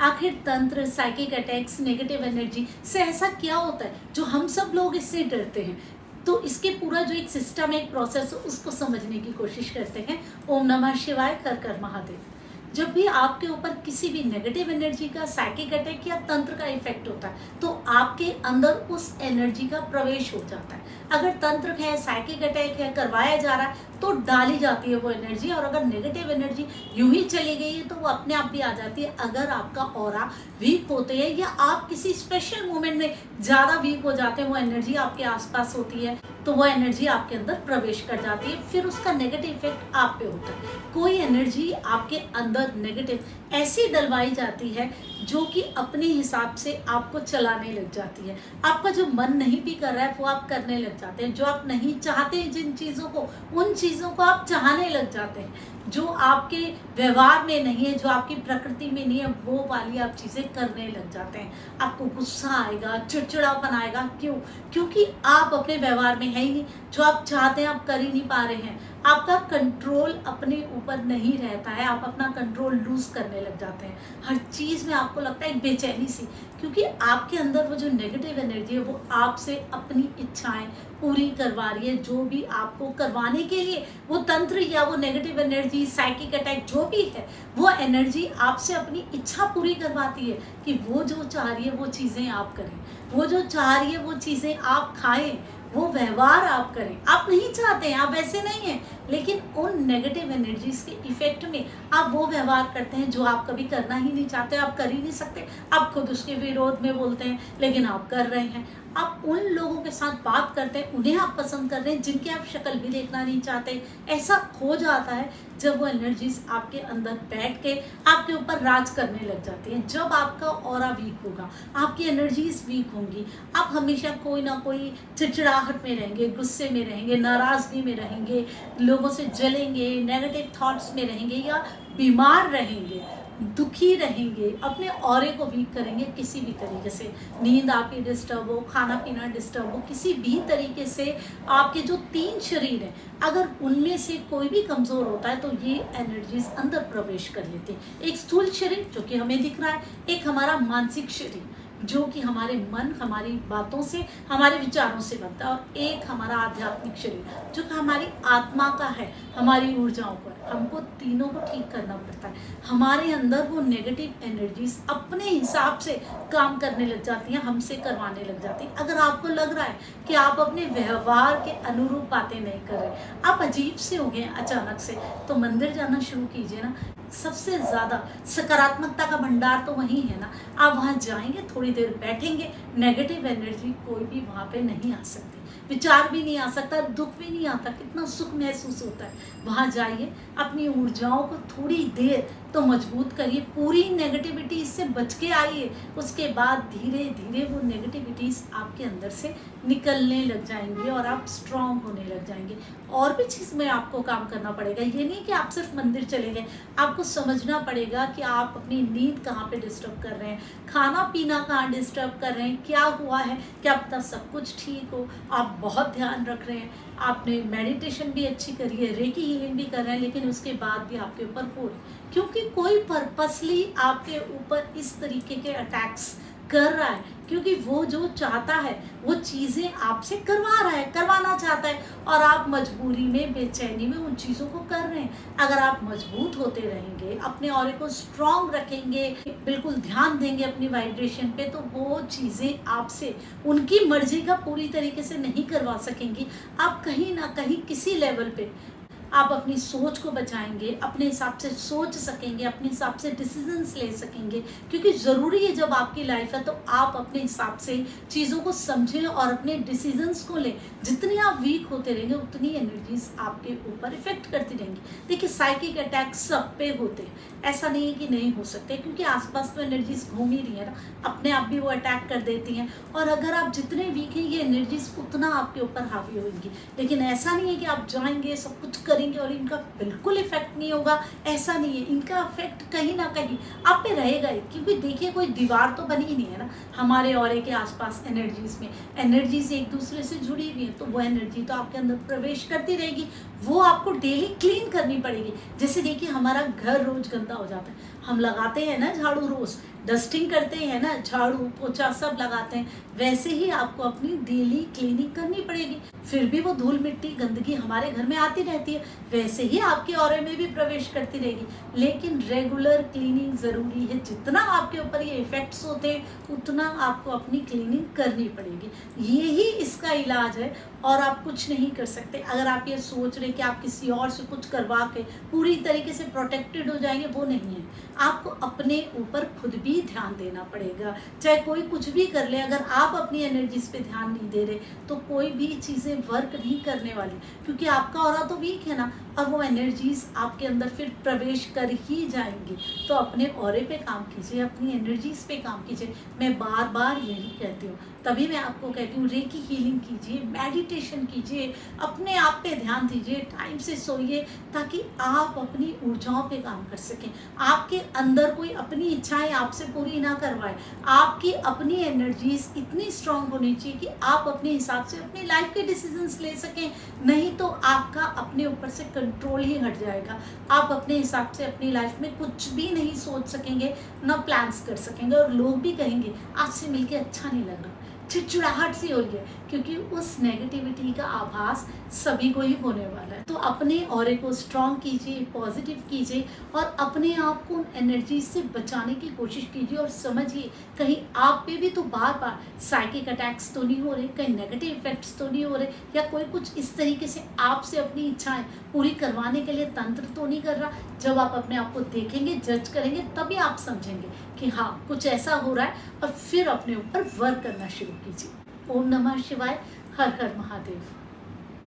आखिर तंत्र, psychic attacks, negative energy से ऐसा क्या होता है जो हम सब लोग इससे डरते हैं? तो इसके पूरा जो एक सिस्टम है, एक प्रोसेस, उसको समझने की कोशिश करते हैं। ओम नमः शिवाय, कर कर महादेव। जब भी आपके ऊपर किसी भी नेगेटिव एनर्जी का, साइकिक अटैक या तंत्र का इफेक्ट होता है तो आपके अंदर उस एनर्जी का प्रवेश हो जाता है। अगर तंत्र है, साइकिक अटैक है, करवाया जा रहा है तो डाली जाती है वो एनर्जी, और अगर नेगेटिव एनर्जी यूं ही चली गई है तो वो अपने आप भी आ जाती है। अगर आपका ऑरा वीक होते हैं या आप किसी स्पेशल मोमेंट में ज़्यादा वीक हो जाते हैं, वो एनर्जी आपके आसपास होती है तो वो एनर्जी आपके अंदर प्रवेश कर जाती है, फिर उसका नेगेटिव इफेक्ट आप पे होता है। कोई एनर्जी आपके अंदर नेगेटिव ऐसी डलवाई जाती है जो कि अपने हिसाब से आपको चलाने लग जाती है। आपका जो मन नहीं भी कर रहा है वो आप करने लग जाते हैं। जो आप नहीं चाहते हैं जिन चीज़ों को, उन चीज़ों को आप चाहने लग जाते हैं। जो आपके व्यवहार में नहीं है, जो आपकी प्रकृति में नहीं है, वो वाली आप चीज़ें करने लग जाते हैं। आपको गुस्सा आएगा, चिड़चिड़ापन आएगा। क्यों? क्योंकि आप अपने व्यवहार में है ही नहीं। जो आप चाहते हैं आप कर ही नहीं पा रहे हैं। आपका कंट्रोल अपने ऊपर नहीं रहता है, आप अपना कंट्रोल लूज करने लग जाते हैं। हर चीज़ में आपको लगता है एक बेचैनी सी, क्योंकि आपके अंदर वो जो नेगेटिव एनर्जी है वो आपसे अपनी इच्छाएं पूरी करवा रही है। जो भी आपको करवाने के लिए वो तंत्र या वो नेगेटिव एनर्जी, साइकिक अटैक जो भी है, वो एनर्जी आपसे अपनी इच्छा पूरी करवाती है कि वो जो चाह रही है वो चीज़ें आप करें, वो जो चाह रही है वो चीज़ें आप खाएं, वो व्यवहार आप करें। आप नहीं चाहते हैं, आप वैसे नहीं हैं, लेकिन उन नेगेटिव एनर्जीज के इफेक्ट में आप वो व्यवहार करते हैं जो आप कभी करना ही नहीं चाहते, आप कर ही नहीं सकते। आप खुद उसके विरोध में बोलते हैं लेकिन आप कर रहे हैं। आप उन लोगों के साथ बात करते हैं, उन्हें आप पसंद कर रहे हैं जिनकी आप शक्ल भी देखना नहीं चाहते। ऐसा हो जाता है जब वो एनर्जीज आपके अंदर बैठ के आपके ऊपर राज करने लग जाती हैं। जब आपका ऑरा वीक होगा, आपकी एनर्जीज वीक होंगी, आप हमेशा कोई ना कोई चिड़चिड़ाहट में रहेंगे, गुस्से में रहेंगे, नाराजगी में रहेंगे, लोगों से जलेंगे, नेगेटिव थॉट्स में रहेंगे या बीमार रहेंगे, दुखी रहेंगे, अपने ऑरे को वीक करेंगे किसी भी तरीके से। नींद आपकी डिस्टर्ब हो, खाना पीना डिस्टर्ब हो, किसी भी तरीके से आपके जो 3 शरीर हैं अगर उनमें से कोई भी कमज़ोर होता है तो ये एनर्जीज अंदर प्रवेश कर लेते हैं। एक स्थूल शरीर जो कि हमें दिख रहा है, एक हमारा मानसिक शरीर जो कि हमारे मन, हमारी बातों से, हमारे विचारों से बनता है, और एक हमारा आध्यात्मिक शरीर जो कि हमारी आत्मा का है, हमारी ऊर्जाओं पर। हमको तीनों को ठीक करना पड़ता है। हमारे अंदर वो नेगेटिव एनर्जीज अपने हिसाब से काम करने लग जाती हैं, हमसे करवाने लग जाती हैं। अगर आपको लग रहा है कि आप अपने व्यवहार के अनुरूप बातें नहीं कर रहे, आप अजीब से हो गए अचानक से, तो मंदिर जाना शुरू कीजिए ना। सबसे ज़्यादा सकारात्मकता का भंडार तो वहीं है ना। आप वहाँ जाएंगे, थोड़ी देर बैठेंगे, नेगेटिव एनर्जी कोई भी वहाँ पे नहीं आ सकती, विचार भी नहीं आ सकता, दुख भी नहीं आता, कितना सुख महसूस होता है। वहाँ जाइए, अपनी ऊर्जाओं को थोड़ी देर तो मजबूत करिए, पूरी नेगेटिविटी इससे बच के आइए। उसके बाद धीरे धीरे वो नेगेटिविटीज़ आपके अंदर से निकलने लग जाएंगी और आप स्ट्रांग होने लग जाएंगे। और भी चीज़ में आपको काम करना पड़ेगा। ये नहीं कि आप सिर्फ मंदिर चले गए, आपको समझना पड़ेगा कि आप अपनी नींद कहाँ पे डिस्टर्ब कर रहे हैं, खाना पीना कहाँ डिस्टर्ब कर रहे हैं, क्या हुआ है, क्या पता सब कुछ ठीक हो। आप बहुत ध्यान रख रहे हैं, आपने मेडिटेशन भी अच्छी करी है, रेकी हीलिंग भी कर रहे हैं, लेकिन उसके बाद भी आपके ऊपर हो रही, क्योंकि कोई पर्पसली आपके ऊपर इस तरीके के अटैक्स कर रहा है, क्योंकि वो जो चाहता है वो चीज़ें आपसे करवा रहा है, करवाना चाहता है, और आप मजबूरी में, बेचैनी में उन चीज़ों को कर रहे हैं। अगर आप मजबूत होते रहेंगे, अपने ऑरे को स्ट्रॉन्ग रखेंगे, बिल्कुल ध्यान देंगे अपनी वाइब्रेशन पे, तो वो चीज़ें आपसे उनकी मर्जी का पूरी तरीके से नहीं करवा सकेंगी। आप कहीं ना कहीं किसी लेवल पे आप अपनी सोच को बचाएंगे, अपने हिसाब से सोच सकेंगे, अपने हिसाब से डिसीजंस ले सकेंगे, क्योंकि ज़रूरी है जब आपकी लाइफ है तो आप अपने हिसाब से चीज़ों को समझें और अपने डिसीजंस को लें। जितनी आप वीक होते रहेंगे उतनी एनर्जीज आपके ऊपर इफेक्ट करती रहेंगी। देखिए, साइकिक अटैक सब पे होते हैं, ऐसा नहीं है कि नहीं हो सकते, क्योंकि आसपास तो एनर्जीज घूम ही रही है ना, अपने आप भी वो अटैक कर देती हैं। और अगर आप जितने वीक हैं ये एनर्जीज उतना आपके ऊपर हावी होंगी। लेकिन ऐसा नहीं है कि आप जाएंगे सब कुछ करेंगे और इनका बिल्कुल इफेक्ट नहीं होगा, ऐसा नहीं है। इनका इफेक्ट कहीं ना कहीं आप पे रहेगा ही, क्योंकि देखिए कोई दीवार तो बनी ही नहीं है ना हमारे ऑरे के आसपास। एनर्जीज में एनर्जीज एक दूसरे से जुड़ी हुई है, तो वो एनर्जी तो आपके अंदर प्रवेश करती रहेगी, वो आपको डेली क्लीन करनी पड़ेगी। जैसे देखिए हमारा घर रोज गंदा हो जाता है, हम लगाते हैं ना झाड़ू रोज, डस्टिंग करते हैं ना, झाड़ू पोछा सब लगाते हैं, वैसे ही आपको अपनी डेली क्लीनिंग करनी पड़ेगी। फिर भी वो धूल मिट्टी गंदगी हमारे घर में आती रहती है, वैसे ही आपके ऑरे में भी प्रवेश करती रहेगी। लेकिन रेगुलर क्लीनिंग ज़रूरी है। जितना आपके ऊपर ये इफ़ेक्ट्स होते हैं उतना आपको अपनी क्लीनिंग करनी पड़ेगी। यही इसका इलाज है और आप कुछ नहीं कर सकते। अगर आप ये सोच रहे कि आप किसी और से कुछ करवा के पूरी तरीके से प्रोटेक्टेड हो जाएंगे, वो नहीं है। आपको अपने ऊपर खुद भी ध्यान देना पड़ेगा। चाहे कोई कुछ भी कर ले, अगर आप अपनी एनर्जीज पे ध्यान नहीं दे रहे तो कोई भी चीज़ें वर्क नहीं करने वाली, क्योंकि आपका ऑरा तो वीक है ना, और वो एनर्जीज आपके अंदर फिर प्रवेश कर ही जाएंगी। तो अपने ऑरे पे काम कीजिए, अपनी एनर्जीज पे काम कीजिए। मैं बार बार यही कहती हूँ, तभी मैं आपको कहती हूँ रेकी हीलिंग कीजिए, मेडिटेशन कीजिए, अपने आप पे ध्यान दीजिए, टाइम से सोइए, ताकि आप अपनी ऊर्जाओं पे काम कर सकें। आपके अंदर कोई अपनी इच्छाएं आपसे पूरी ना करवाए। आपकी अपनी एनर्जीज इतनी स्ट्रांग होनी चाहिए कि आप अपने हिसाब से अपनी लाइफ के डिसीजंस ले सकें। नहीं तो आपका अपने ऊपर से कंट्रोल ही हट जाएगा। आप अपने हिसाब से अपनी लाइफ में कुछ भी नहीं सोच सकेंगे, ना प्लान्स कर सकेंगे, और लोग भी कहेंगे आपसे मिलके अच्छा नहीं लग रहा, चिड़चिड़ाहट सी हो रही है, क्योंकि उस नेगेटिविटी का आभास सभी को ही होने वाला है। तो अपने ऑरे को स्ट्रॉन्ग कीजिए, पॉजिटिव कीजिए, और अपने आप को उन एनर्जी से बचाने की कोशिश कीजिए। और समझिए कहीं आप पे भी तो बार बार साइकिक अटैक्स तो नहीं हो रहे, कहीं नेगेटिव इफेक्ट्स तो नहीं हो रहे, या कोई कुछ इस तरीके से आपसे अपनी इच्छाएं पूरी करवाने के लिए तंत्र तो नहीं कर रहा। जब आप अपने आप को देखेंगे, जज करेंगे, तभी आप समझेंगे कि हाँ कुछ ऐसा हो रहा है, और फिर अपने ऊपर वर्क करना शुरू कीजिए। ओम नमः शिवाय। हर हर महादेव।